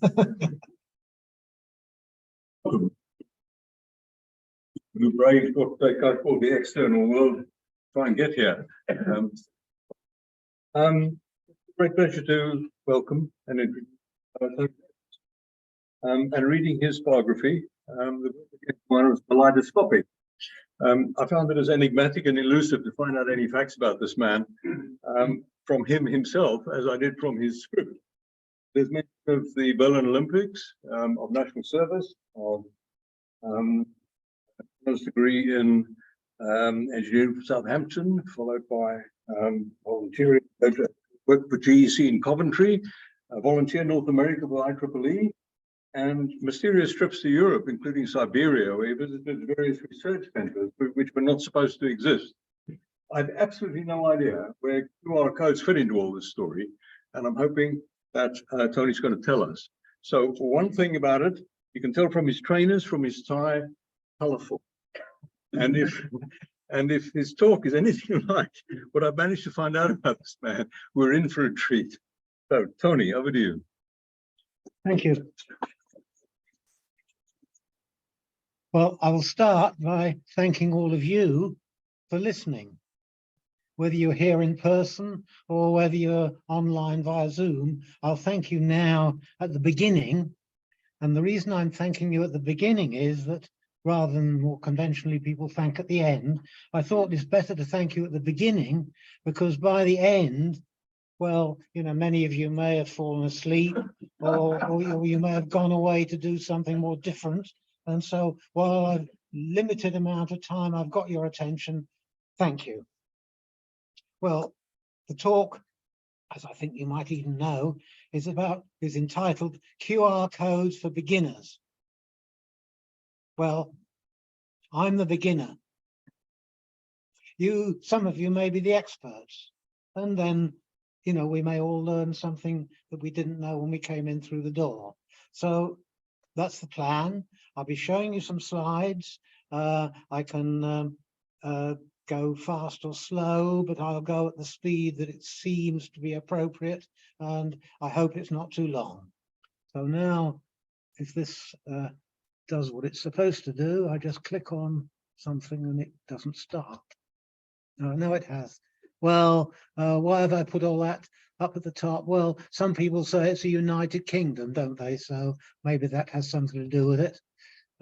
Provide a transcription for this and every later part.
We braved what they call the external world, try and get here. Great pleasure to welcome and reading his biography. The one was kaleidoscopic. I found it as enigmatic and elusive to find out any facts about this man from him himself as I did from his script. There's mention of the Berlin Olympics, of national service, of first degree in engineering from Southampton, followed by volunteering work for GEC in Coventry, volunteer North America for IEEE, and mysterious trips to Europe, including Siberia, where he visited various research centers which were not supposed to exist. I have absolutely no idea where QR codes fit into all this story, and I'm hoping that Tony's going to tell us. So for one thing about it, you can tell from his trainers, from his tie, colorful. And if his talk is anything like what I've managed to find out about this man, we're in for a treat. So Tony, over to you. Thank you. Well, I will start by thanking all of you for listening. Whether you're here in person or whether you're online via Zoom, I'll thank you now at the beginning. And the reason I'm thanking you at the beginning is that rather than more conventionally people thank at the end, I thought it's better to thank you at the beginning, because by the end, well, you know, many of you may have fallen asleep or you may have gone away to do something more different. And so while I've limited amount of time, I've got your attention. Thank you. Well, the talk, as I think you might even know, is entitled QR Codes for Beginners. Well, I'm the beginner. Some of you may be the experts. And then, you know, we may all learn something that we didn't know when we came in through the door. So that's the plan. I'll be showing you some slides. I can go fast or slow, but I'll go at the speed that it seems to be appropriate, and I hope it's not too long. So now, if this does what it's supposed to do, I just click on something and it doesn't start. No, it has. Well, why have I put all that up at the top? Well, some people say it's a United Kingdom, don't they? So maybe that has something to do with it.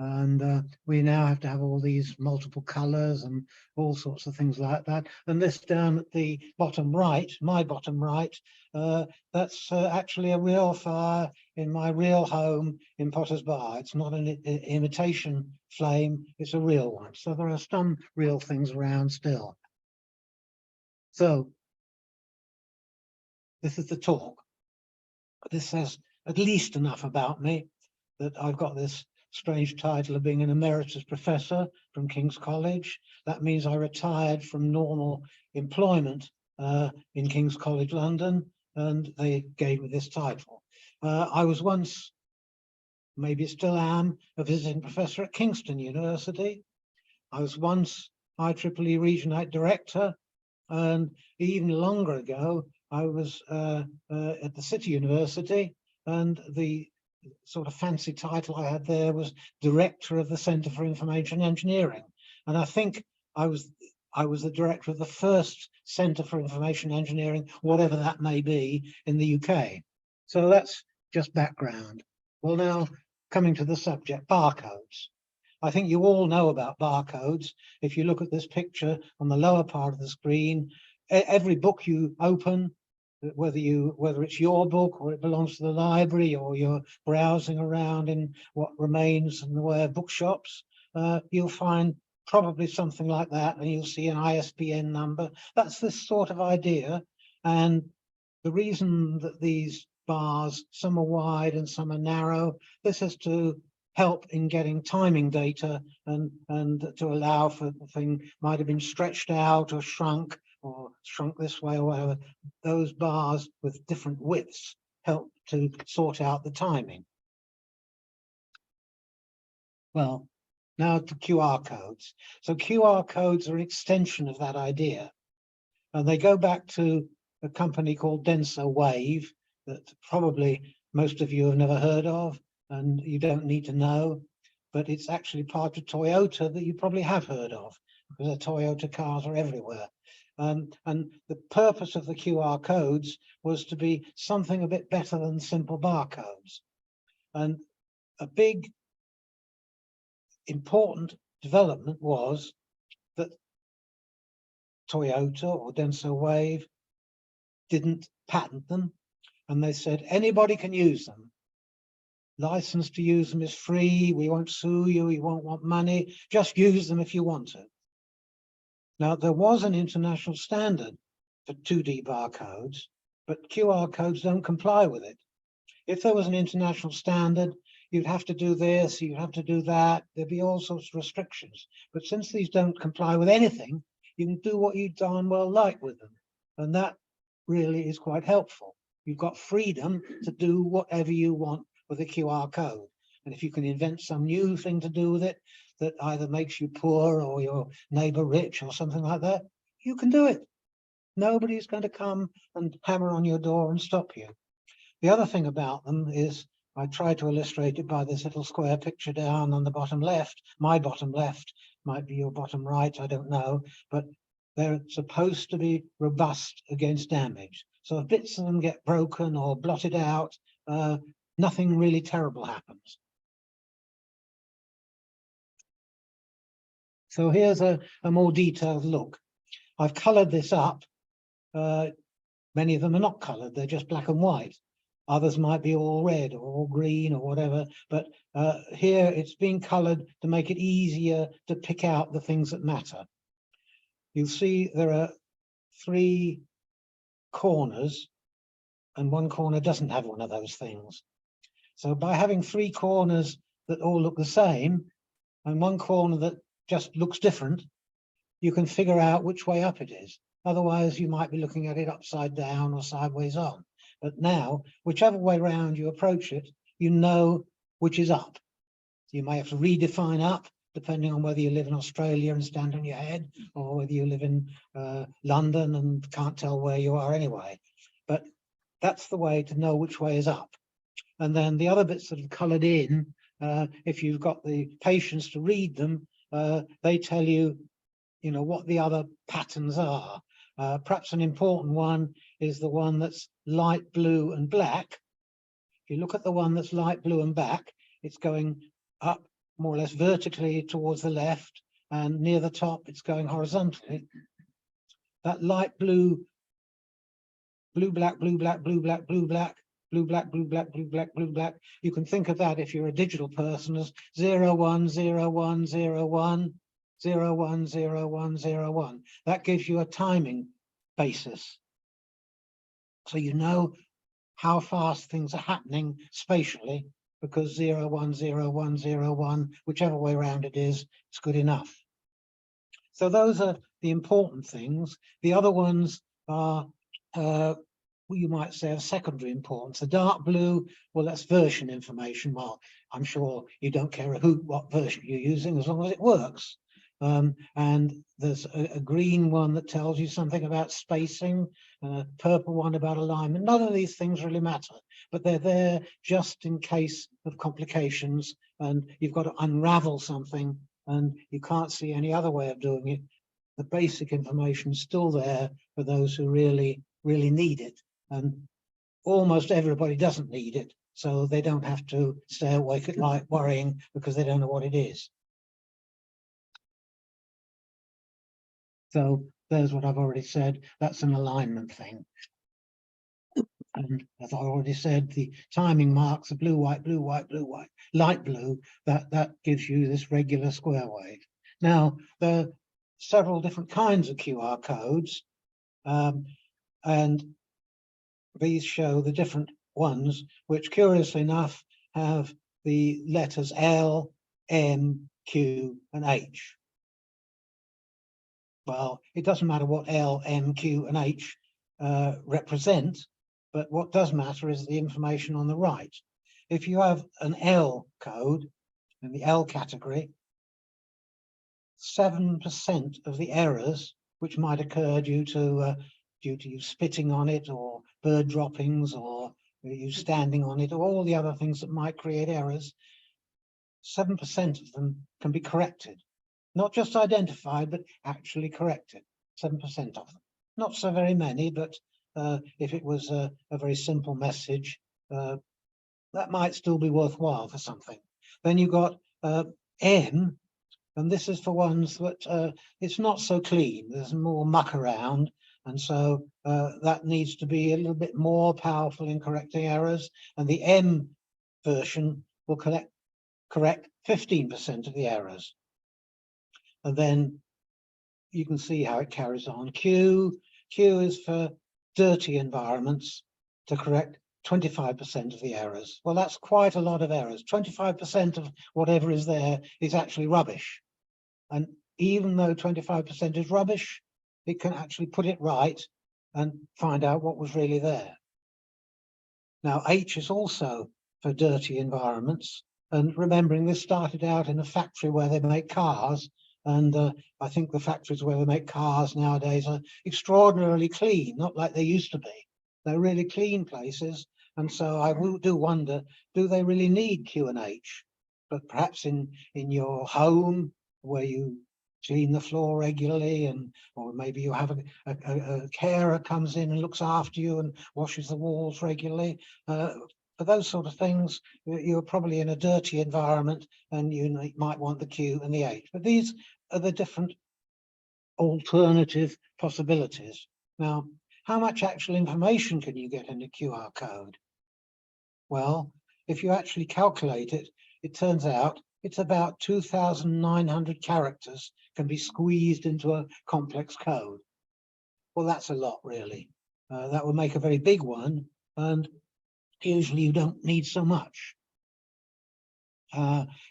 And we now have to have all these multiple colors and all sorts of things like that. And this down at the bottom right, my bottom right, that's actually a real fire in my real home in Potter's Bar. It's not an imitation flame, it's a real one. So there are some real things around still. So this is the talk. This says at least enough about me that I've got this strange title of being an emeritus professor from King's College. That means I retired from normal employment in King's College London, and they gave me this title. I was once, maybe still am, a visiting professor at Kingston University. I was once IEEE Regionate Director, and even longer ago I was at the City University, and the sort of fancy title I had there was Director of the Centre for Information Engineering. And I think I was the director of the first Centre for Information Engineering, whatever that may be, in the UK. So that's just background. Well, now coming to the subject, barcodes. I think you all know about barcodes. If you look at this picture on the lower part of the screen, every book you open, whether it's your book or it belongs to the library or you're browsing around in what remains in the way of bookshops, you'll find probably something like that, and you'll see an ISBN number. That's this sort of idea. And the reason that these bars, some are wide and some are narrow, this is to help in getting timing data and to allow for the thing might have been stretched out or shrunk this way or whatever. Those bars with different widths help to sort out the timing. Well, now to QR codes. So QR codes are an extension of that idea. And they go back to a company called Denser Wave that probably most of you have never heard of, and you don't need to know, but it's actually part of Toyota that you probably have heard of, because the Toyota cars are everywhere. And the purpose of the QR codes was to be something a bit better than simple barcodes. And a big important development was that Toyota or Denso Wave didn't patent them, and they said anybody can use them. License to use them is free. We won't sue you. We won't want money. Just use them if you want to. Now, there was an international standard for 2D barcodes, but QR codes don't comply with it. If there was an international standard, you'd have to do this, you'd have to do that. There'd be all sorts of restrictions. But since these don't comply with anything, you can do what you darn well like with them. And that really is quite helpful. You've got freedom to do whatever you want with a QR code. And if you can invent some new thing to do with it that either makes you poor or your neighbor rich or something like that, you can do it. Nobody's going to come and hammer on your door and stop you. The other thing about them is, I try to illustrate it by this little square picture down on the bottom left. My bottom left might be your bottom right, I don't know, but they're supposed to be robust against damage. So if bits of them get broken or blotted out, nothing really terrible happens. So here's a more detailed look. I've colored this up. Many of them are not colored, they're just black and white. Others might be all red or all green or whatever, but here it's been colored to make it easier to pick out the things that matter. You'll see there are 3 corners, and one corner doesn't have one of those things. So by having 3 corners that all look the same, and one corner that just looks different, you can figure out which way up it is. Otherwise, you might be looking at it upside down or sideways on. But now, whichever way round you approach it, you know which is up. You may have to redefine up, depending on whether you live in Australia and stand on your head, or whether you live in London and can't tell where you are anyway. But that's the way to know which way is up. And then the other bits that are coloured in, if you've got the patience to read them, they tell you, you know, what the other patterns are. Perhaps an important one is the one that's light blue and black. If you look at the one that's light blue and black, it's going up more or less vertically towards the left, and near the top it's going horizontally. That light blue, blue, black, blue, black, blue, black, blue, black, blue, black, blue, black, blue, black, blue, black. You can think of that, if you're a digital person, as 0, 1, 0, 1, 0, 1. 0, 1, 0, 1, 0, 1. That gives you a timing basis. So you know how fast things are happening spatially, because 0, 1, 0, 1, 0, 1, whichever way around it is, it's good enough. So those are the important things. The other ones are, you might say, of secondary importance. The dark blue, well, that's version information. Well, I'm sure you don't care a hoot what version you're using, as long as it works. And there's a green one that tells you something about spacing, and a purple one about alignment. None of these things really matter, but they're there just in case of complications, and you've got to unravel something and you can't see any other way of doing it. The basic information is still there for those who really, really need it. And almost everybody doesn't need it, so they don't have to stay awake at night worrying because they don't know what it is. So there's what I've already said. That's an alignment thing. And as I already said, the timing marks are blue, white, blue, white, blue, white, light blue. That gives you this regular square wave. Now, there are several different kinds of QR codes, and these show the different ones, which curiously enough have the letters L, M, Q, and H. Well, it doesn't matter what L, M, Q, and H represent, but what does matter is the information on the right. If you have an L code in the L category, 7% of the errors which might occur due to you spitting on it, or bird droppings, or you standing on it, or all the other things that might create errors, 7% of them can be corrected. Not just identified, but actually corrected, 7% of them. Not so very many, but if it was a very simple message, that might still be worthwhile for something. Then you've got M, and this is for ones that it's not so clean. There's more muck around, and so that needs to be a little bit more powerful in correcting errors. And the M version will correct 15% of the errors. And then you can see how it carries on. Q is for dirty environments, to correct 25% of the errors. Well, that's quite a lot of errors. 25% of whatever is there is actually rubbish. And even though 25% is rubbish, it can actually put it right and find out what was really there. Now, H is also for dirty environments. And remembering this started out in a factory where they make cars. And I think the factories where they make cars nowadays are extraordinarily clean, not like they used to be. They're really clean places. And so I do wonder, do they really need Q and H? But perhaps in your home where you clean the floor regularly, and or maybe you have a carer comes in and looks after you and washes the walls regularly. For those sort of things, you're probably in a dirty environment and you might want the Q and the H. But these are the different alternative possibilities. Now, how much actual information can you get in a QR code? Well, if you actually calculate it, it turns out it's about 2,900 characters can be squeezed into a complex code. Well, that's a lot, really. That would make a very big one, and usually you don't need so much.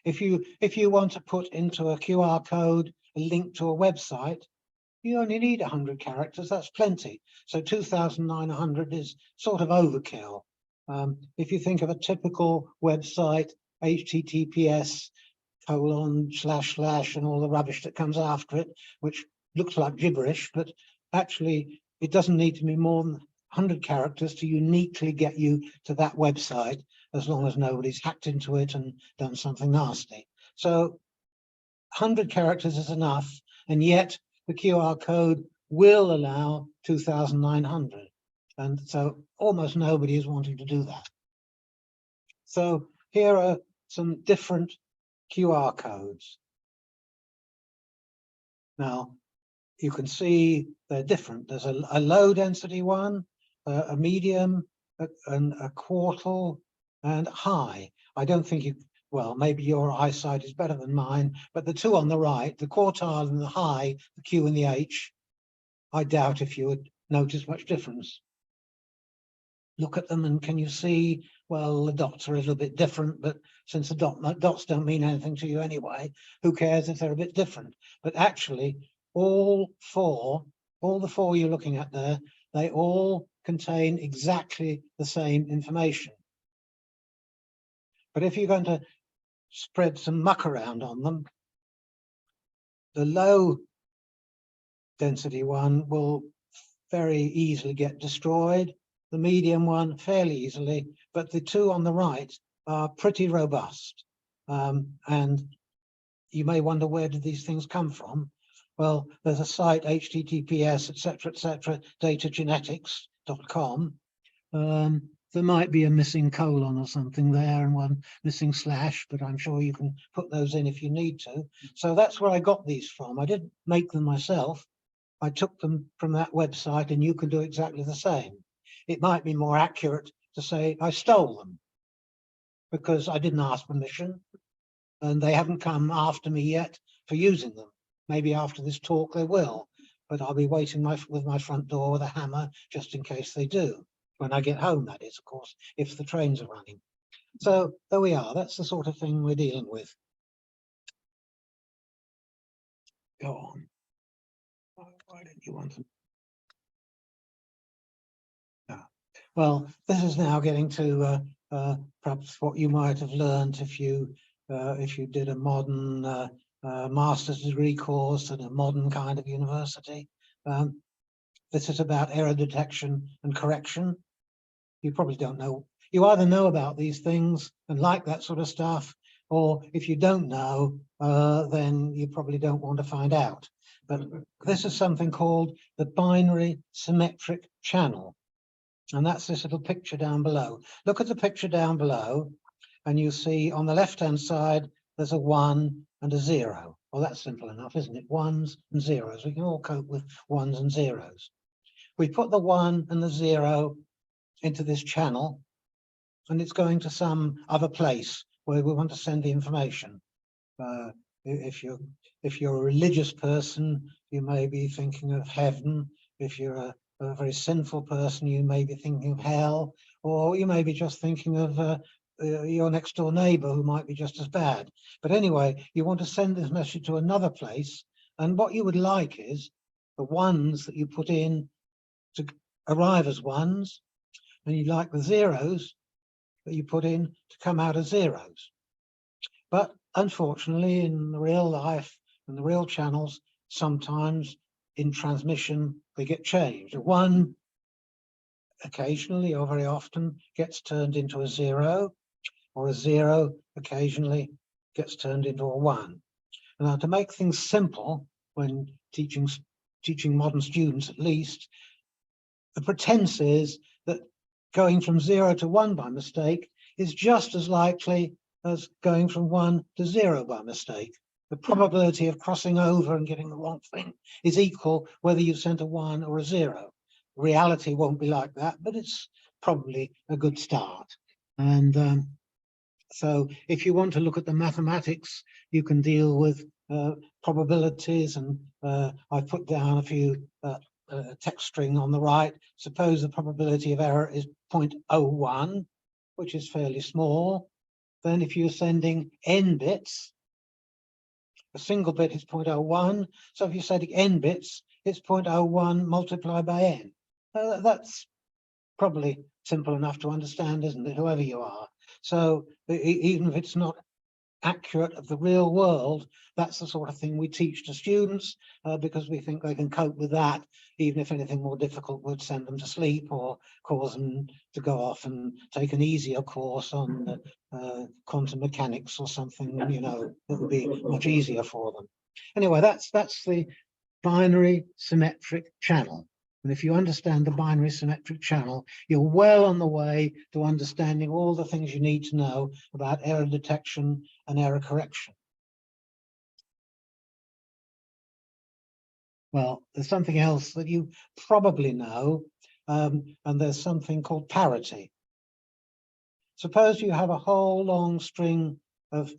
If you want to put into a QR code a link to a website, you only need 100 characters. That's plenty. So 2,900 is sort of overkill. If you think of a typical website, HTTPS : / and all the rubbish that comes after it, which looks like gibberish, but actually it doesn't need to be more than 100 characters to uniquely get you to that website, as long as nobody's hacked into it and done something nasty. So 100 characters is enough, and yet the QR code will allow 2,900. And so almost nobody is wanting to do that. So here are some different QR codes. Now, you can see they're different. There's a low density one, a medium, and a quartile, and high. I don't think you, well, maybe your eyesight is better than mine, but the two on the right, the quartile and the high, the Q and the H, I doubt if you would notice much difference. Look at them and can you see, well, the dots are a little bit different, but since the dots don't mean anything to you anyway, who cares if they're a bit different? But actually, all the four you're looking at there, they all contain exactly the same information. But if you're going to spread some muck around on them, the low density one will very easily get destroyed, the medium one fairly easily, but the two on the right are pretty robust. And you may wonder, where did these things come from? Well, there's a site, https, etc., datagenetics.com. There might be a missing colon or something there and one missing slash, but I'm sure you can put those in if you need to. So that's where I got these from. I didn't make them myself. I took them from that website, and you can do exactly the same. It might be more accurate to say I stole them, because I didn't ask permission and they haven't come after me yet for using them. Maybe after this talk they will, but I'll be waiting with my front door with a hammer just in case they do. When I get home, that is, of course, if the trains are running. So there we are. That's the sort of thing we're dealing with. Go on. Why didn't you want them? Ah. Well, this is now getting to perhaps what you might have learned if you did a modern master's degree course at a modern kind of university. This is about error detection and correction. You probably don't know you either know about these things and like that sort of stuff, or if you don't know, then you probably don't want to find out. But this is something called the binary symmetric channel. And that's this little picture down below. Look at the picture down below, and you see on the left-hand side, there's a 1 and a 0. Well, that's simple enough, isn't it? Ones and zeros. We can all cope with ones and zeros. We put the 1 and the 0 into this channel, and it's going to some other place where we want to send the information. If you're a religious person, you may be thinking of heaven. If you're a very sinful person, you may be thinking of hell, or you may be just thinking of your next door neighbor who might be just as bad. But anyway, you want to send this message to another place, and what you would like is the ones that you put in to arrive as ones, and you'd like the zeros that you put in to come out as zeros. But unfortunately, in the real life and the real channels, sometimes in transmission, they get changed. A 1 occasionally or very often gets turned into a 0, or a 0 occasionally gets turned into a 1. Now, to make things simple, when teaching modern students at least, the pretense is that going from 0 to 1 by mistake is just as likely as going from 1 to 0 by mistake. The probability of crossing over and getting the wrong thing is equal whether you've sent a 1 or a 0. Reality won't be like that, but it's probably a good start. And so if you want to look at the mathematics, you can deal with probabilities, and I've put down a few text string on the right. Suppose the probability of error is 0.01, which is fairly small. Then if you're sending n bits, a single bit is 0.01. So if you're sending n bits, it's 0.01 multiplied by n. That's probably simple enough to understand, isn't it, whoever you are? So even if it's not accurate of the real world, that's the sort of thing we teach to students because we think they can cope with that, even if anything more difficult would send them to sleep or cause them to go off and take an easier course on quantum mechanics or something, you know, that would be much easier for them. Anyway, that's the binary symmetric channel. And if you understand the binary symmetric channel, you're well on the way to understanding all the things you need to know about error detection and error correction. Well, there's something else that you probably know, and there's something called parity. Suppose you have a whole long string of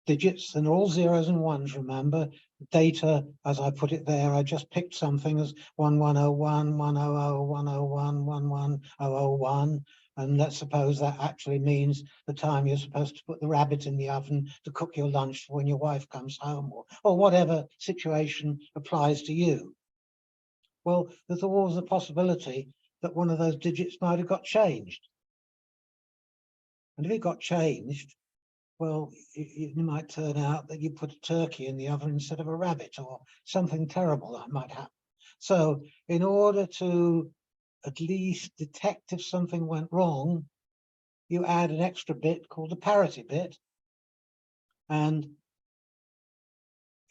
digits, and they're all zeros and ones, remember. Data, as I put it there, I just picked something as 1101, 100, 101, 11001, and let's suppose that actually means the time you're supposed to put the rabbit in the oven to cook your lunch when your wife comes home, or whatever situation applies to you. Well, there's always a possibility that one of those digits might have got changed. And if it got changed, well, it might turn out that you put a turkey in the oven instead of a rabbit, or something terrible that might happen. So in order to at least detect if something went wrong, you add an extra bit called a parity bit. And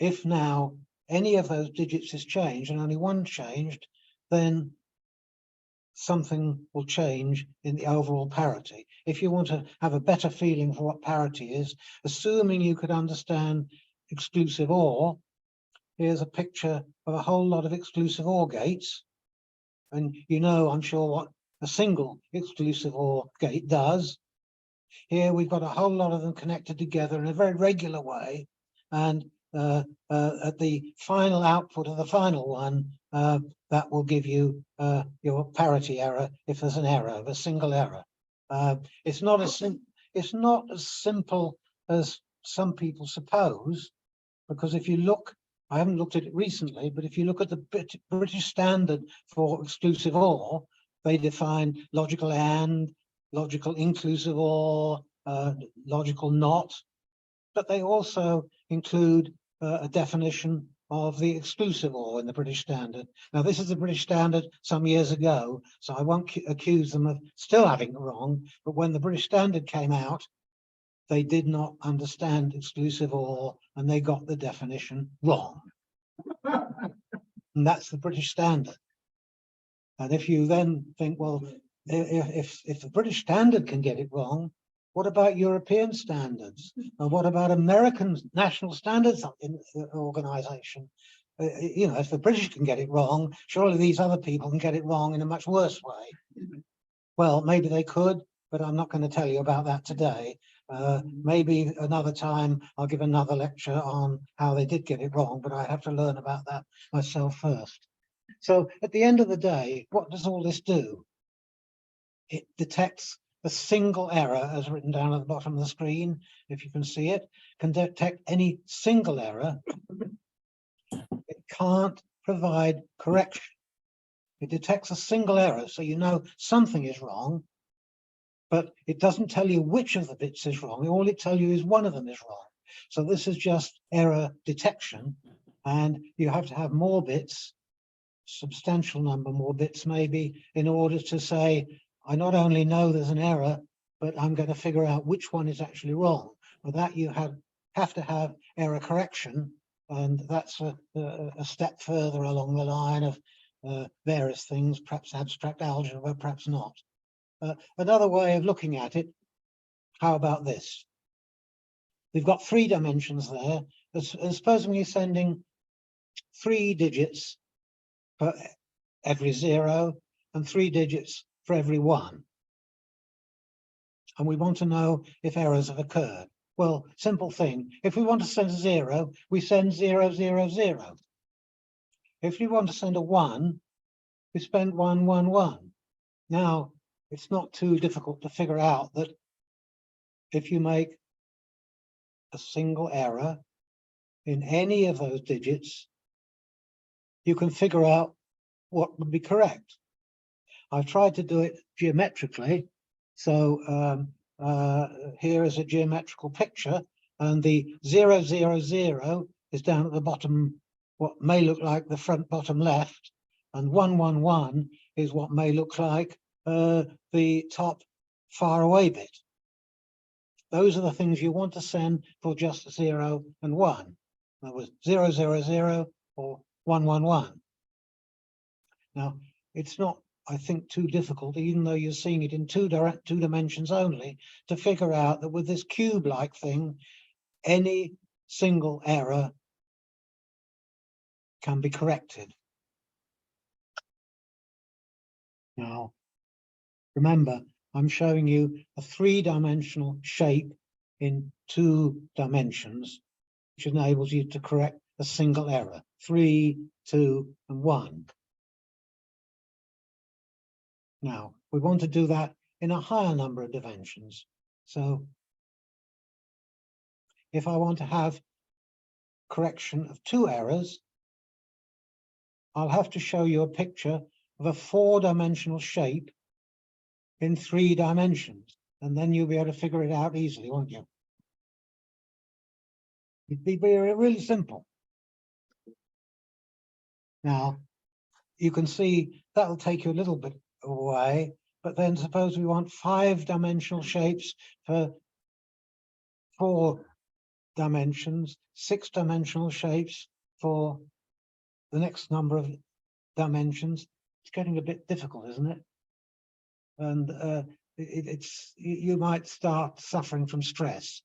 if now any of those digits is changed and only one changed, then something will change in the overall parity. If you want to have a better feeling for what parity is, assuming you could understand exclusive OR, here's a picture of a whole lot of exclusive OR gates. And you know, I'm sure, what a single exclusive OR gate does. Here we've got a whole lot of them connected together in a very regular way. And at the final output of the final one, that will give you your parity error if there's an error, a single error. It's not as simple as some people suppose, because if you look, I haven't looked at it recently, but if you look at the British standard for exclusive OR, they define logical AND, logical inclusive OR, logical NOT, but they also include a definition of the exclusive or in the British Standard. Now, this is the British Standard some years ago, so I won't accuse them of still having it wrong, but when the British Standard came out, they did not understand exclusive or, and they got the definition wrong. And that's the British Standard. And if you then think, well, if the British Standard can get it wrong, what about European standards? And what about American National Standards Organization? You know, if the British can get it wrong, surely these other people can get it wrong in a much worse way. Well, maybe they could, but I'm not going to tell you about that today. Maybe another time I'll give another lecture on how they did get it wrong, but I have to learn about that myself first. So at the end of the day, what does all this do? It detects a single error, as written down at the bottom of the screen, if you can see it, can detect any single error. It can't provide correction. It detects a single error, so you know something is wrong, but it doesn't tell you which of the bits is wrong. All it tells you is one of them is wrong. So this is just error detection, and you have to have more bits, substantial number more bits maybe, in order to say, I not only know there's an error, but I'm going to figure out which one is actually wrong. For that, you have to have error correction, and that's a step further along the line of various things, perhaps abstract algebra, perhaps not. Another way of looking at it, how about this? We've got 3 dimensions there. And supposing you're sending 3 digits for every 0 and 3 digits for every 1. And we want to know if errors have occurred. Well, simple thing. If we want to send a 0, we send 0, 0, 0. If we want to send a 1, we spend 1, 1, 1. Now, it's not too difficult to figure out that if you make a single error in any of those digits, you can figure out what would be correct. I've tried to do it geometrically. So here is a geometrical picture, and the 0, 0, 0 is down at the bottom, what may look like the front bottom left, and 1, 1, 1 is what may look like the top far away bit. Those are the things you want to send for just 0 and 1. That was 0, 0, 0 or 1, 1, 1. Now, it's not, I think, too difficult, even though you're seeing it in two dimensions only, to figure out that with this cube-like thing, any single error can be corrected. Now, remember, I'm showing you a 3-dimensional shape in 2 dimensions, which enables you to correct a single error, 3, 2, and 1. Now, we want to do that in a higher number of dimensions. So if I want to have correction of 2 errors, I'll have to show you a picture of a 4-dimensional shape in 3 dimensions, and then you'll be able to figure it out easily, won't you? It'd be really simple. Now, you can see that'll take you a little bit away, but then suppose we want 5-dimensional shapes for 4 dimensions, 6-dimensional shapes for the next number of dimensions. It's getting a bit difficult, isn't it? And you might start suffering from stress.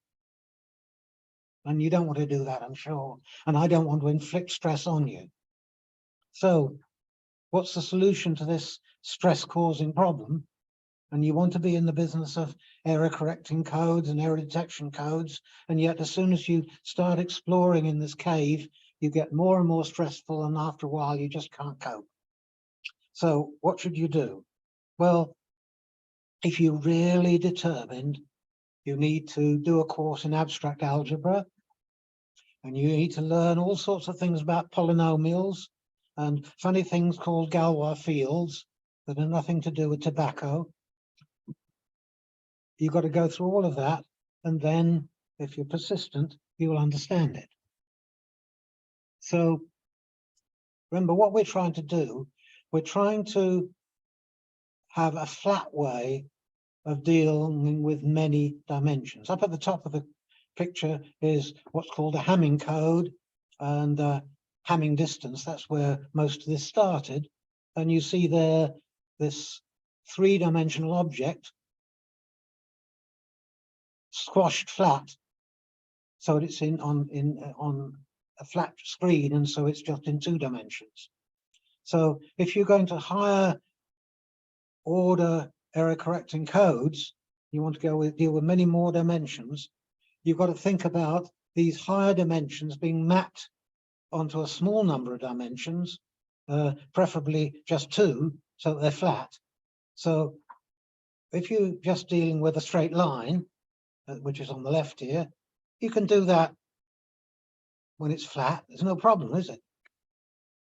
And you don't want to do that, I'm sure. And I don't want to inflict stress on you. So what's the solution to this stress-causing problem? And you want to be in the business of error correcting codes and error detection codes. And yet, as soon as you start exploring in this cave, you get more and more stressful. And after a while, you just can't cope. So what should you do? Well, if you're really determined, you need to do a course in abstract algebra. And you need to learn all sorts of things about polynomials and funny things called Galois fields that are nothing to do with tobacco. You've got to go through all of that, and then, if you're persistent, you will understand it. So remember what we're trying to do. We're trying to have a flat way of dealing with many dimensions. Up at the top of the picture is what's called a Hamming code, and Hamming distance. That's where most of this started. And you see there this three-dimensional object squashed flat, so it's on a flat screen, and so it's just in 2 dimensions. So if you're going to higher order error correcting codes, you want to deal with many more dimensions, you've got to think about these higher dimensions being mapped onto a small number of dimensions, preferably just 2, so that they're flat. So if you're just dealing with a straight line, which is on the left here, you can do that when it's flat. There's no problem, is it?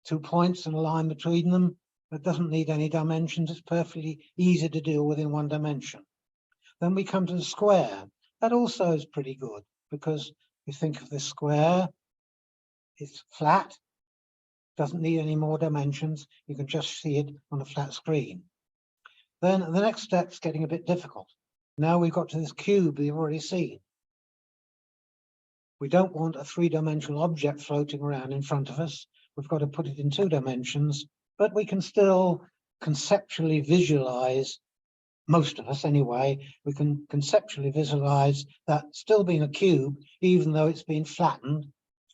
2 points and a line between them. It doesn't need any dimensions. It's perfectly easy to deal with in 1 dimension. Then we come to the square. That also is pretty good, because you think of this square, it's flat, doesn't need any more dimensions. You can just see it on a flat screen. Then the next step's getting a bit difficult. Now we've got to this cube you've already seen. We don't want a 3-dimensional object floating around in front of us. We've got to put it in 2 dimensions, but we can still conceptually visualize, most of us anyway, we can conceptually visualize that still being a cube, even though it's been flattened.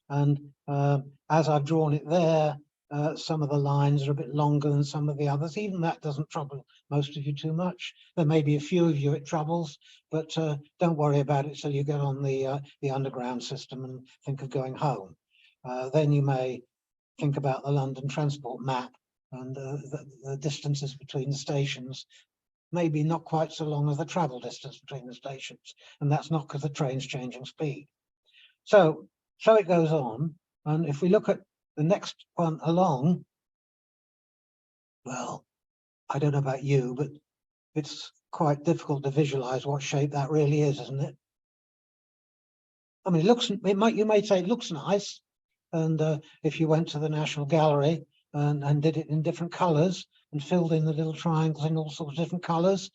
And as I've drawn it there, some of the lines are a bit longer than some of the others. Even that doesn't trouble most of you too much. There may be a few of you it troubles, but don't worry about it till you get on the underground system and think of going home. Then you may think about the London transport map, and the distances between the stations, maybe not quite so long as the travel distance between the stations, and that's not because the train's changing speed. So it goes on, and if we look at the next one along, well, I don't know about you, but it's quite difficult to visualize what shape that really is, isn't it? I mean, you may say it looks nice, and if you went to the National Gallery and did it in different colors and filled in the little triangles in all sorts of different colors,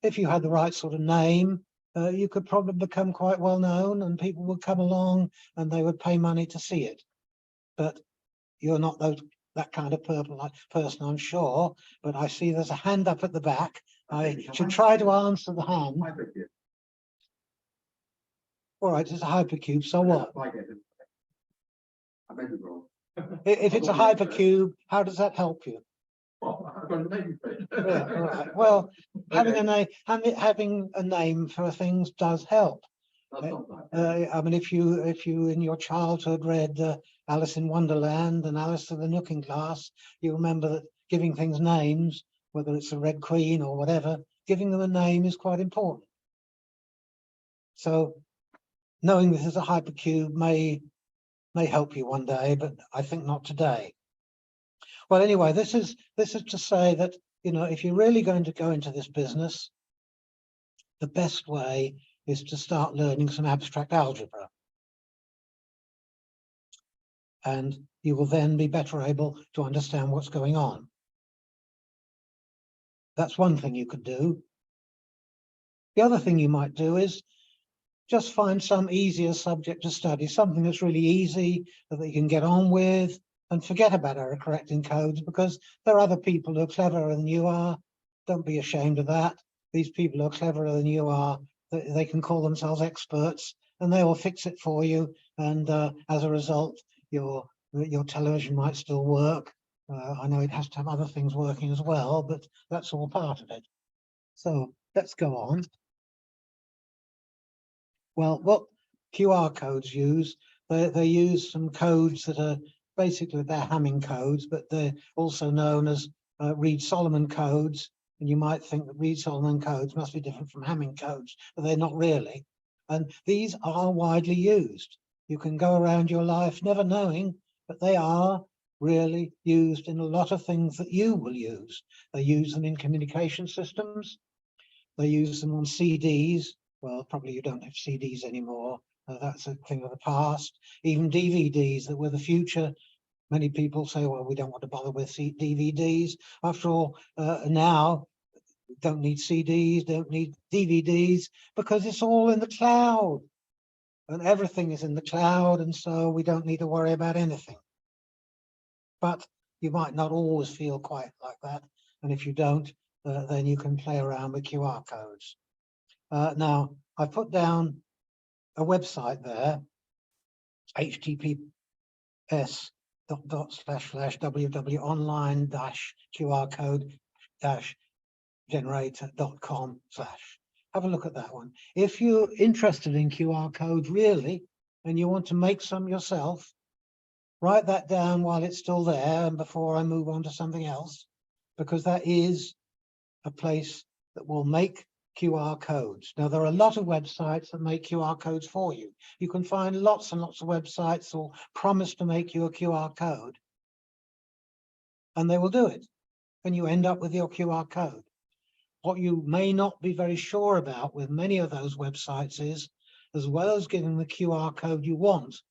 if you had the right sort of name, you could probably become quite well known, and people would come along and they would pay money to see it. But you're not that kind of person, I'm sure, but I see there's a hand up at the back. I should try to answer the hand. All right, it's a hypercube, so what? If it's a hypercube, how does that help you? Yeah, all right. Well, having a name for things does help. I mean, if you in your childhood read Alice in Wonderland and Alice in the Looking Glass, you remember that giving things names, whether it's a Red Queen or whatever, giving them a name is quite important. So knowing this is a hypercube may help you one day, but I think not today. Well, anyway, this is to say that, you know, if you're really going to go into this business, the best way is to start learning some abstract algebra. And you will then be better able to understand what's going on. That's one thing you could do. The other thing you might do is just find some easier subject to study, something that's really easy that you can get on with, and forget about error correcting codes, because there are other people who are cleverer than you are. Don't be ashamed of that. These people who are cleverer than you are, they can call themselves experts, and they will fix it for you. And as a result, your television might still work. I know it has to have other things working as well, but that's all part of it. So let's go on. Well, what QR codes use, they use some codes that are basically they're Hamming codes, but they're also known as Reed-Solomon codes. And you might think that Reed-Solomon codes must be different from Hamming codes, but they're not really. And these are widely used. You can go around your life never knowing, but they are really used in a lot of things that you will use. They use them in communication systems. They use them on CDs. Well, probably you don't have CDs anymore. That's a thing of the past. Even DVDs that were the future Many people say, well, we don't want to bother with DVDs. After all, now don't need CDs, don't need DVDs, because it's all in the cloud and everything is in the cloud. And so we don't need to worry about anything. But you might not always feel quite like that. And if you don't, then you can play around with QR codes. Now, I put down a website there, https://www.online-qr-code-generator.com/ have a look at that one. If you're interested in QR codes really, and you want to make some yourself, write that down while it's still there and before I move on to something else, because that is a place that will make QR codes. Now, there are a lot of websites that make QR codes for you. You can find lots and lots of websites that will promise to make you a QR code, and they will do it, and you end up with your QR code. What you may not be very sure about with many of those websites is, as well as giving the QR code you want,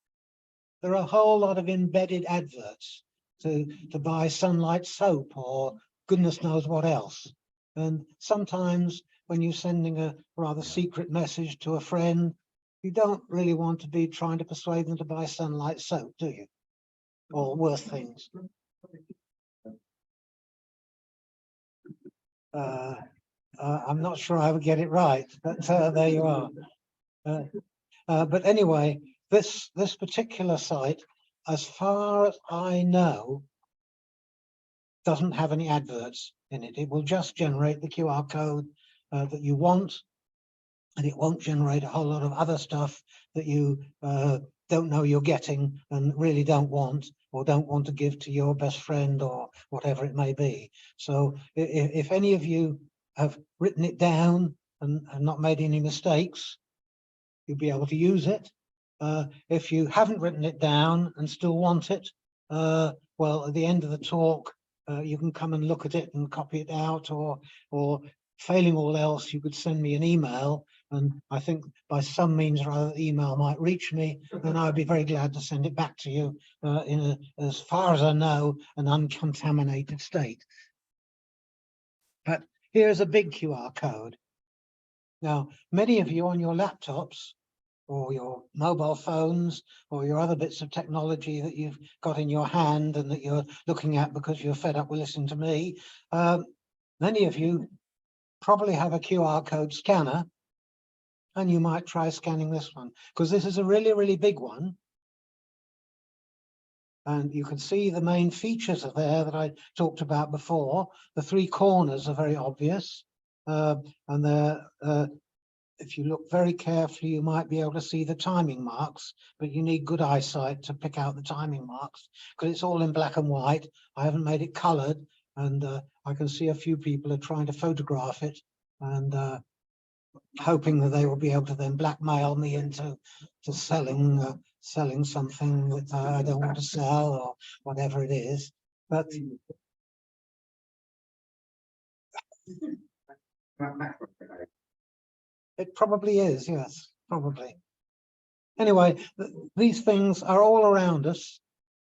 there are a whole lot of embedded adverts to buy Sunlight soap or goodness knows what else. And sometimes when you're sending a rather secret message to a friend, you don't really want to be trying to persuade them to buy Sunlight soap, do you? Or worse things. I'm not sure I would get it right, but there you are. But anyway, this particular site, as far as I know, doesn't have any adverts in it. It will just generate the QR code that you want, and it won't generate a whole lot of other stuff that you don't know you're getting and really don't want, or don't want to give to your best friend or whatever it may be. So if any of you have written it down and not made any mistakes, you'll be able to use it. If you haven't written it down and still want it, well, at the end of the talk, you can come and look at it and copy it out, or failing all else, you could send me an email, and I think by some means or other the email might reach me, and I'd be very glad to send it back to you in as far as I know, an uncontaminated state. But here's a big QR code. Now, many of you on your laptops or your mobile phones or your other bits of technology that you've got in your hand and that you're looking at because you're fed up with listening to me, many of you probably have a QR code scanner, and you might try scanning this one, because this is a really, really big one. And you can see the main features are there that I talked about before. The three corners are very obvious, and if you look very carefully, you might be able to see the timing marks, but you need good eyesight to pick out the timing marks, because it's all in black and white. I haven't made it colored, and I can see a few people are trying to photograph it and hoping that they will be able to then blackmail me into selling something that I don't want to sell or whatever it is. But it probably is, yes, probably. Anyway, these things are all around us,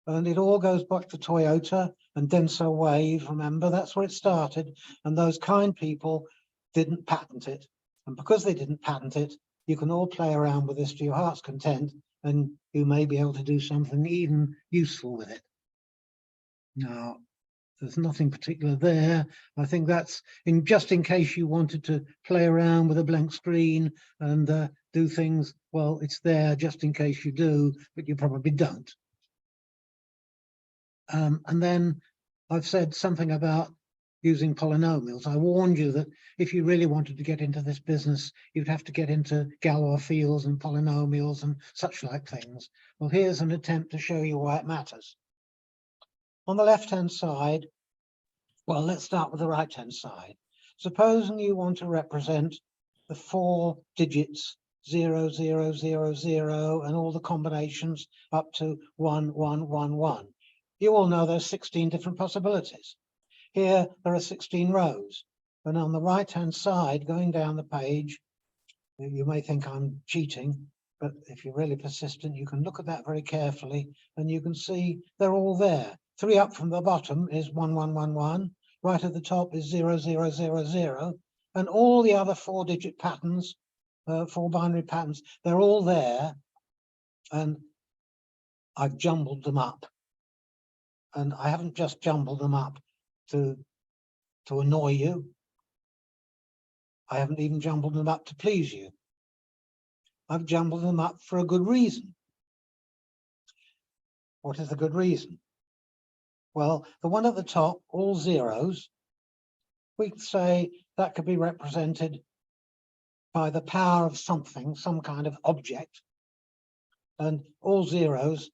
and it all goes back to Toyota and Denso Wave. Remember, that's where it started, and those kind people didn't patent it. And because they didn't patent it, you can all play around with this to your heart's content, and you may be able to do something even useful with it. Now, there's nothing particular there. I think that's just in case you wanted to play around with a blank screen and do things. Well, it's there just in case you do, but you probably don't. And then I've said something about using polynomials. I warned you that if you really wanted to get into this business, you'd have to get into Galois fields and polynomials and such like things. Well, here's an attempt to show you why it matters. On the left-hand side, well, let's start with the right-hand side. Supposing you want to represent the 4 digits 0, 0, 0, 0, and all the combinations up to 1, 1, 1, 1. You all know there's 16 different possibilities. Here, there are 16 rows. And on the right-hand side, going down the page, you may think I'm cheating, But if you're really persistent, you can look at that very carefully and you can see they're all there. 3 up from the bottom is 1111. Right at the top is 0000. And all the other 4-digit patterns, 4 binary patterns, they're all there. And I've jumbled them up. And I haven't just jumbled them up to annoy you. I haven't even jumbled them up to please you. I've jumbled them up for a good reason. What is the good reason? Well, the one at the top, all zeros, we could say that could be represented by the power of something, some kind of object. And all zeros,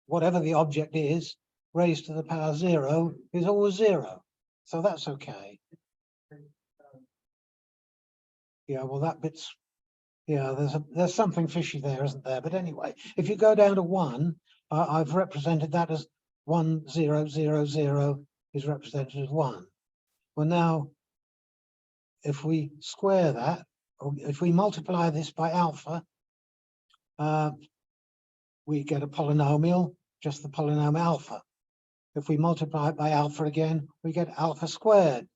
whatever the object is, raised to the power 0 is always 0. So that's okay. Yeah, well, that bit's, yeah, there's something fishy there, isn't there? But anyway, if you go down to 1, I've represented that as 1000 is represented as 1. Well, now, if we square that, or if we multiply this by alpha, we get a polynomial, just the polynomial alpha. If we multiply it by alpha again, we get alpha squared,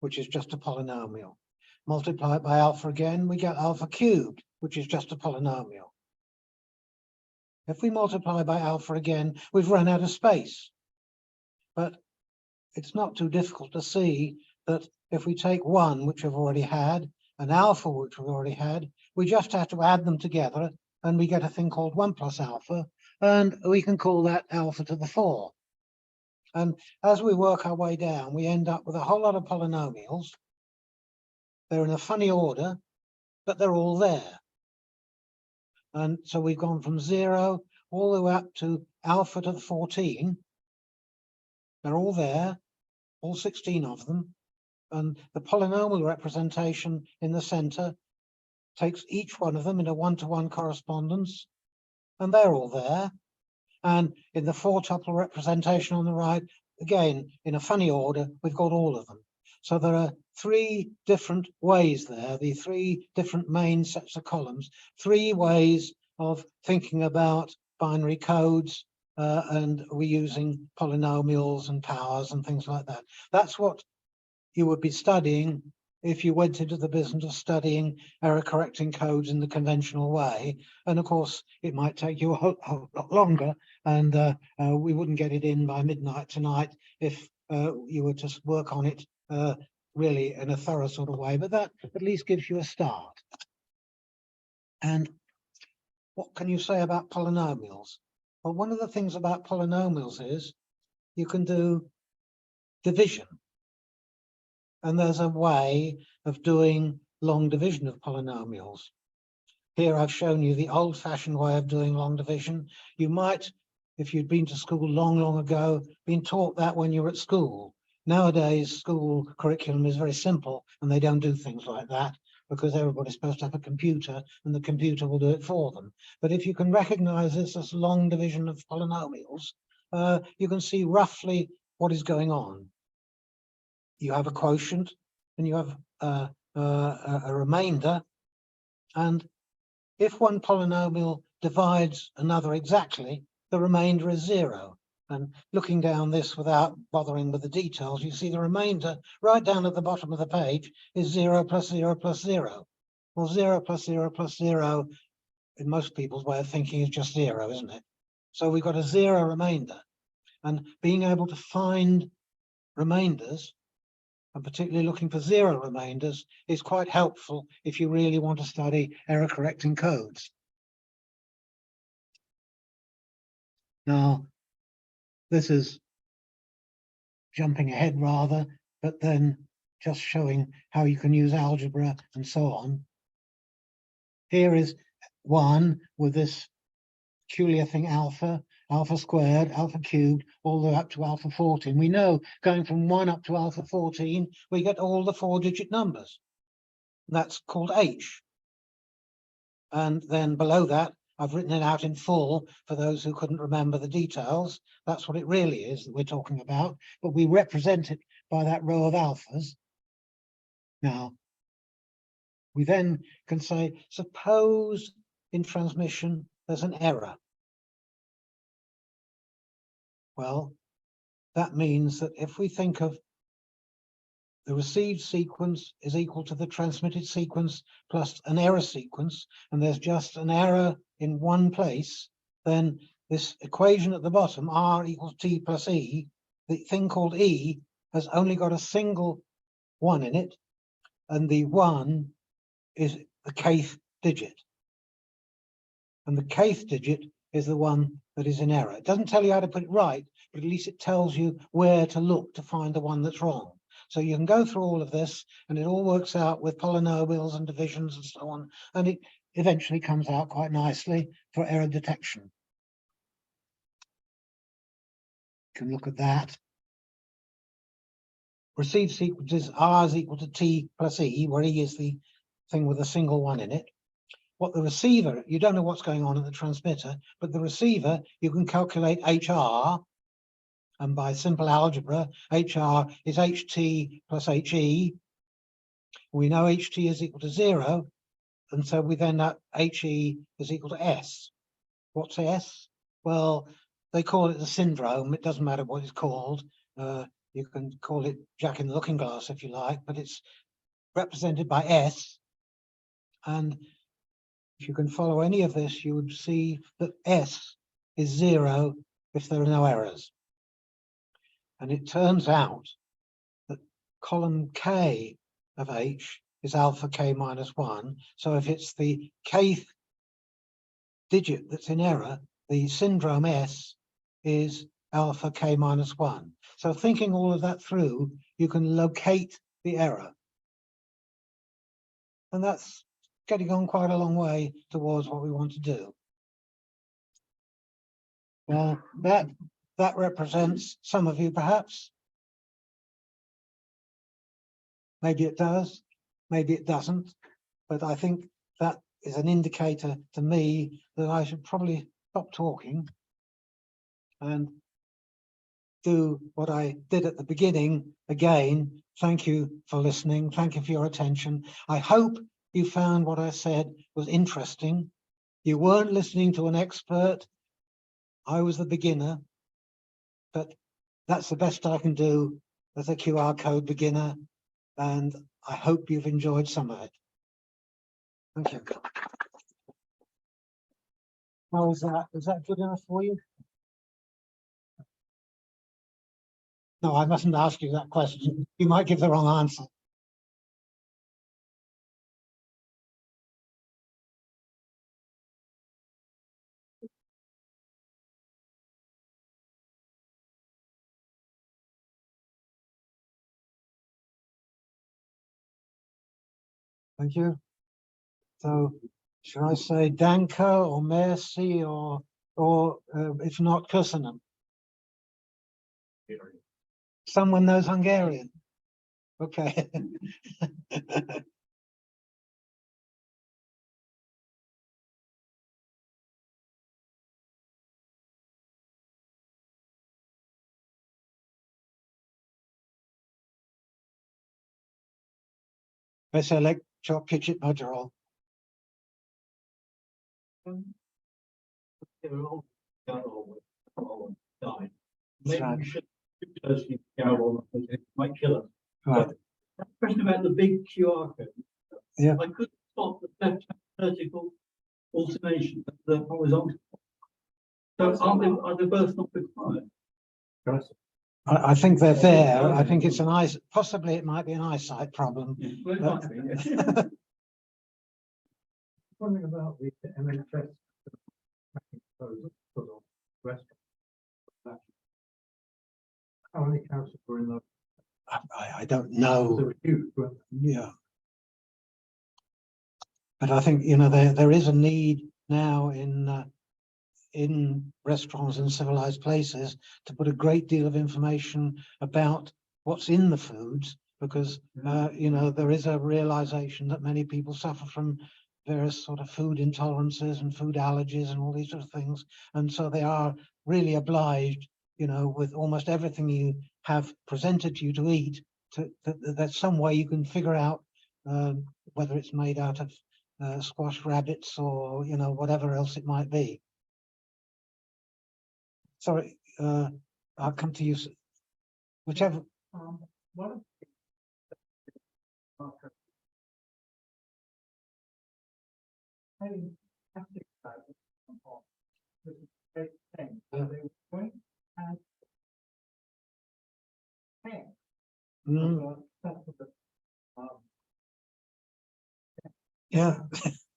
which is just a polynomial. Multiply it by alpha again, we get alpha cubed, which is just a polynomial. If we multiply by alpha again, we've run out of space. But it's not too difficult to see that if we take 1, which we've already had, and alpha, which we've already had, we just have to add them together, and we get a thing called 1 plus alpha, and we can call that alpha to the 4. And as we work our way down, we end up with a whole lot of polynomials. They're in a funny order, but they're all there. And so we've gone from 0 all the way up to alpha to the 14. They're all there, all 16 of them. And the polynomial representation in the center takes each one of them in a 1-to-1 correspondence, and they're all there. And in the 4-tuple representation on the right, again, in a funny order, we've got all of them. So there are 3 different ways there, the 3 different main sets of columns, 3 ways of thinking about binary codes, and we're using polynomials and powers and things like that. That's what you would be studying if you went into the business of studying error correcting codes in the conventional way. And of course, it might take you a whole lot longer, and we wouldn't get it in by midnight tonight if you were to work on it really in a thorough sort of way, but that at least gives you a start. And what can you say about polynomials? Well, one of the things about polynomials is you can do division. And there's a way of doing long division of polynomials. Here I've shown you the old-fashioned way of doing long division. You might, if you'd been to school long, long ago, been taught that when you were at school. Nowadays, school curriculum is very simple, and they don't do things like that because everybody's supposed to have a computer, and the computer will do it for them. But if you can recognize this as long division of polynomials, you can see roughly what is going on. You have a quotient, and you have a remainder, and if one polynomial divides another exactly, the remainder is 0. And looking down this without bothering with the details, you see the remainder right down at the bottom of the page is 0 plus 0 plus 0. Well, 0 plus 0 plus 0, in most people's way of thinking, is just 0, isn't it? So we've got a 0 remainder. And being able to find remainders, and particularly looking for 0 remainders, is quite helpful if you really want to study error correcting codes. Now, this is jumping ahead rather, but then just showing how you can use algebra and so on. Here is 1 with this peculiar thing alpha, alpha squared, alpha cubed, all the way up to alpha 14. We know going from 1 up to alpha 14, we get all the 4-digit numbers. That's called H. And then below that, I've written it out in full for those who couldn't remember the details. That's what it really is that we're talking about, but we represent it by that row of alphas. Now, we then can say, suppose in transmission there's an error? Well, that means that if we think of the received sequence is equal to the transmitted sequence plus an error sequence, and there's just an error in one place, then this equation at the bottom, R equals T plus E, the thing called E has only got a single one in it, and the one is the kth digit. And the kth digit is the one that is in error. It doesn't tell you how to put it right, but at least it tells you where to look to find the one that's wrong. So you can go through all of this, and it all works out with polynomials and divisions and so on, and it eventually comes out quite nicely for error detection. You can look at that. Received sequences R is equal to T plus E, where E is the thing with a single one in it. What the receiver, you don't know what's going on at the transmitter, but the receiver, you can calculate HR, and by simple algebra, HR is HT plus HE. We know HT is equal to 0, and so we then know HE is equal to S. What's S? Well, they call it the syndrome. It doesn't matter what it's called. You can call it Jack in the Looking Glass if you like, but it's represented by S. And if you can follow any of this, you would see that S is 0 if there are no errors. And it turns out that column K of H is alpha K minus 1. So if it's the kth digit that's in error, the syndrome S is alpha K minus 1. So thinking all of that through, you can locate the error. And that's getting on quite a long way towards what we want to do. Well, that represents some of you, perhaps. Maybe it does, maybe it doesn't, but I think that is an indicator to me that I should probably stop talking and do what I did at the beginning. Again, thank you for listening. Thank you for your attention. I hope you found what I said was interesting. You weren't listening to an expert. I was the beginner, but that's the best I can do as a QR code beginner. And I hope you've enjoyed some of it. Thank you. How was that? Was that good enough for you? No, I mustn't ask you that question. You might give the wrong answer. Thank you. So, should I say danke or merci or if not, köszönöm? Someone knows Hungarian. Okay. Beszélek csak kicsit magyarul. Maybe we should personally go on because it might kill us. Right. But question about the big QR code. Yeah. I couldn't stop the left vertical alternation, the horizontal. So are they both not required? I think they're there. I think it's possibly it might be an eyesight problem. Yeah. Well, it might be, yeah. Wondering about the NHS restaurant. How many councils were in those? I don't know. They were huge, weren't they? Yeah. But I think, you know, there is a need now in restaurants and civilized places to put a great deal of information about what's in the foods, because you know, there is a realization that many people suffer from various sort of food intolerances and food allergies and all these sort of things, and so they are really obliged, you know, with almost everything you have presented to you to eat, that there's some way you can figure out whether it's made out of squash rabbits or, you know, whatever else it might be. Sorry, I'll come to you. Whichever. One of the having plastic bags was a great thing. So they were going and Yeah.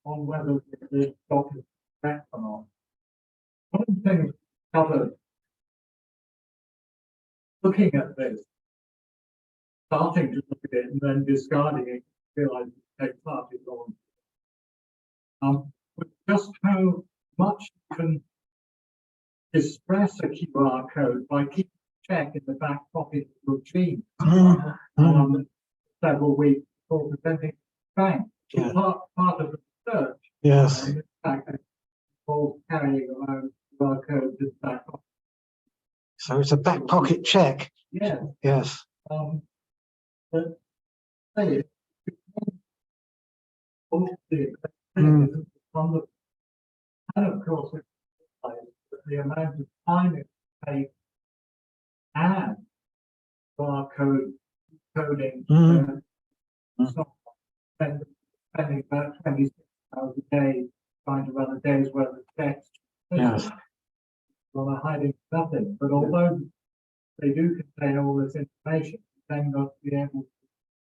on whether the stock is correct or not. One of the things covered looking at this, starting to look at it and then discarding it, realize it takes part is on. But just how much you can distress a QR code by keeping a check in the back pocket of your jeans several weeks before presenting to the bank. Yeah. Part of the research. Yes. In fact, involves carrying around QR codes in the back pocket. So it's a back pocket check. Yeah. Yes. But say it. On the, and of course, the amount of time it takes and barcode coding, spending about 26 hours a day trying to run a day's worth of text. Yes. Well, they're hiding nothing, but although they do contain all this information, you then got to be able to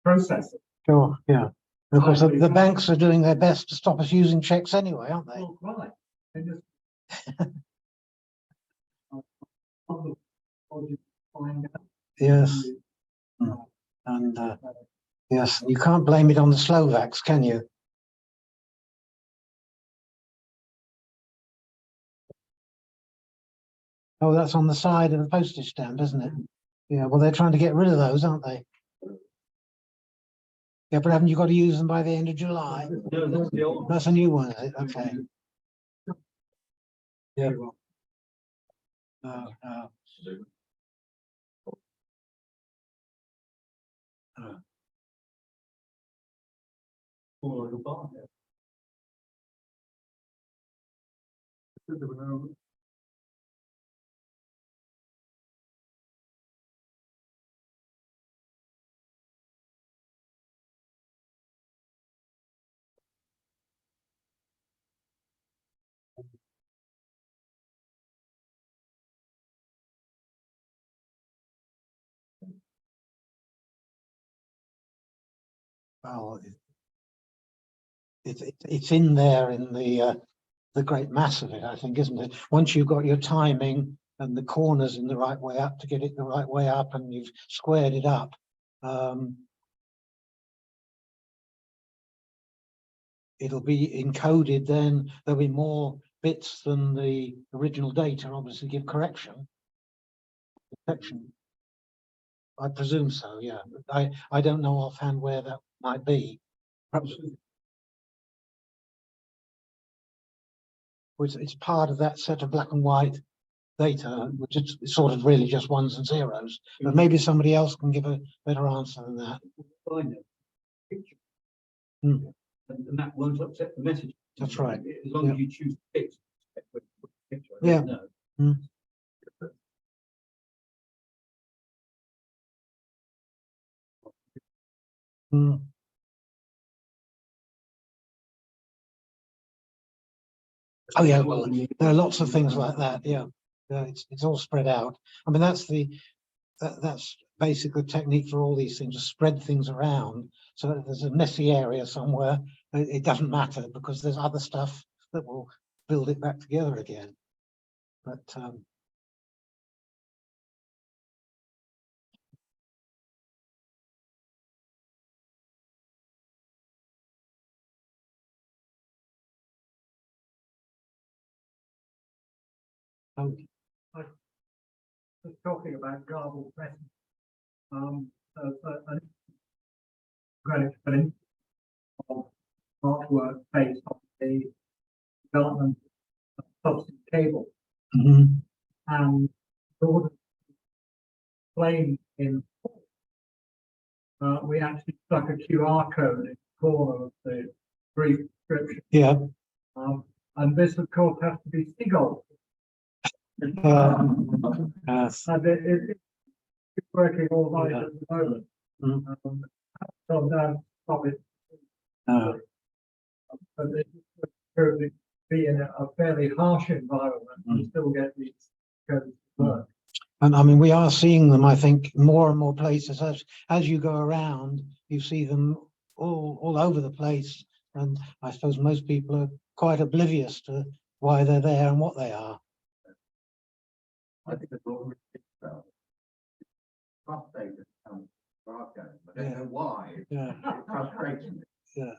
process it. Sure. Yeah. Of course, the banks are doing their best to stop us using checks anyway, aren't they? Oh, right. They just find out. Yes. And yes, you can't blame it on the Slovaks, can you? Oh, that's on the side of the postage stamp, isn't it? Yeah, well, they're trying to get rid of those, aren't they? Yeah, but haven't you got to use them by the end of July? No, that's the old one. That's a new one, is it? Okay. Yeah. All over the bar. Well, it's in there in the great mass of it, I think, isn't it? Once you've got your timing and the corners in the right way up to get it the right way up, and you've squared it up, it'll be encoded. Then there'll be more bits than the original data. Obviously, give correction. I presume so. Yeah, I don't know offhand where that might be. Perhaps it's part of that set of black and white data, which is sort of really just ones and zeros. But maybe somebody else can give a better answer than that. Find it. Picture. Hmm. And that won't upset the message. That's right. As long as you choose to fix picture. Yeah. No. Hmm. Hmm. Oh yeah, well, there are lots of things like that. Yeah, it's all spread out. I mean, that's basically the technique for all these things: to spread things around. So if there's a messy area somewhere, it doesn't matter because there's other stuff that will build it back together again. But Just talking about garbled message. Great thing of artwork based on the development of subsea cable, and in order to explain in we actually stuck a QR code in the corner of the brief description. Yeah. And this, of course, has to be seagull. Yes. And it's working all right Yeah. at the moment. Mm. So now, probably, Uh, but it would currently be in a fairly harsh environment and still get these codes to work. And I mean, we are seeing them, I think, more and more places as you go around, you see them all over the place. And I suppose most people are quite oblivious to why they're there and what they are. I think it's all frustrating. I don't know why. Yeah. It's frustrating. Yeah.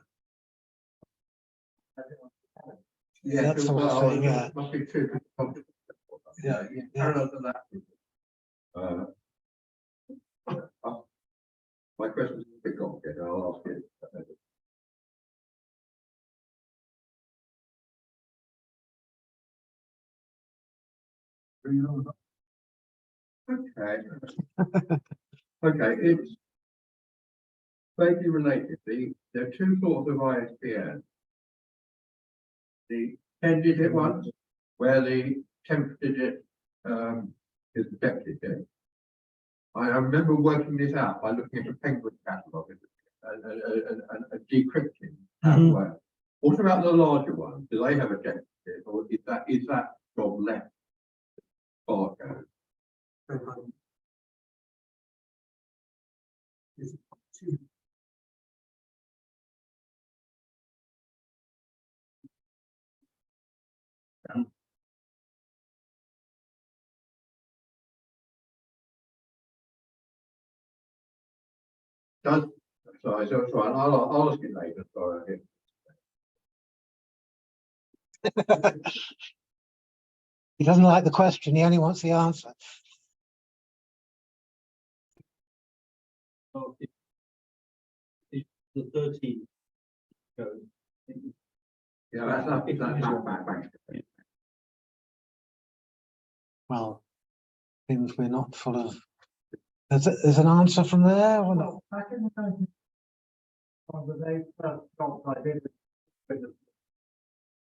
Yeah, That's what I'm saying, yeah. Must be true. Yeah, Yeah, yeah. parallel to that. My question is a bit complicated. I'll ask it. Okay. Okay, it's vaguely related. There are two sorts of ISBN. The 10-digit ones, where the 10th digit is the deputy digit. I remember working this out by looking at the Penguin catalogue and decrypting how it works. What about the larger ones? Do they have a deputy digit, or is that job left? Barcode. Does sorry, so right, I'll ask it later. Sorry. He doesn't like the question, he only wants the answer. Oh, it's the 13 code. Yeah, that's back. Well, seems we're not full of. There's an answer from there or not? Well, back in the 19th, on the day first jobs I did with the,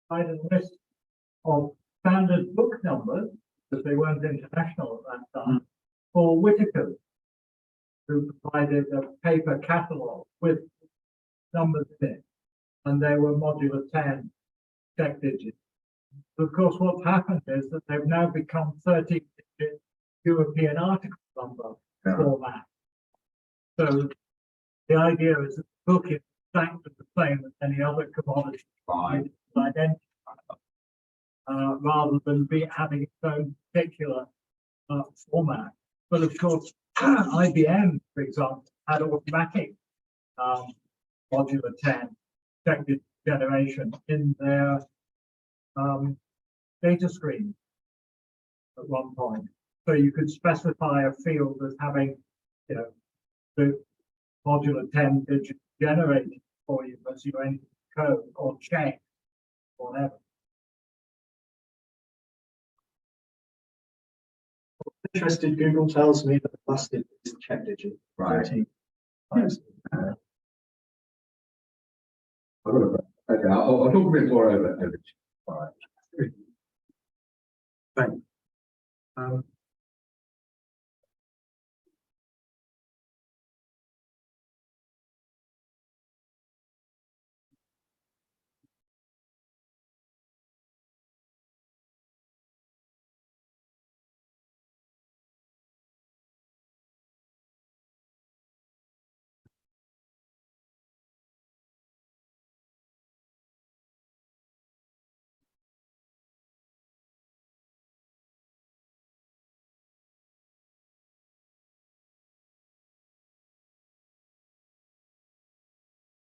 I had a list of standard book numbers, because they weren't international at that time, for Whitakers, who provided a paper catalogue with numbers in it, and they were modular 10 check digits. But of course, what's happened is that they've now become 13-digit European article number format. So the idea is that the book is exactly the same as any other commodity, Right. identical, rather than having its own particular format. But of course, IBM, for example, had automatic modular 10 check generation in their data screen at one point. So you could specify a field as having, you know, the modular 10 digit generated for you as you enter code or check, whatever. Interested, Google tells me that the last digit is the check digit. Right. 13. Okay, I'll talk a bit more over it. All right. Thanks.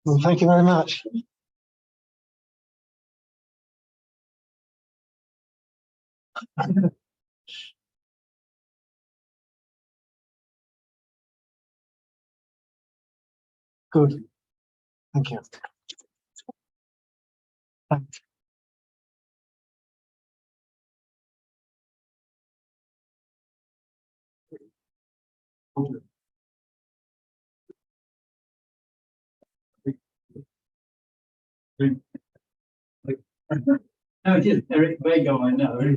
Well, thank you very much. Good. Thank you. Thanks. No, it is Eric Vago, I know.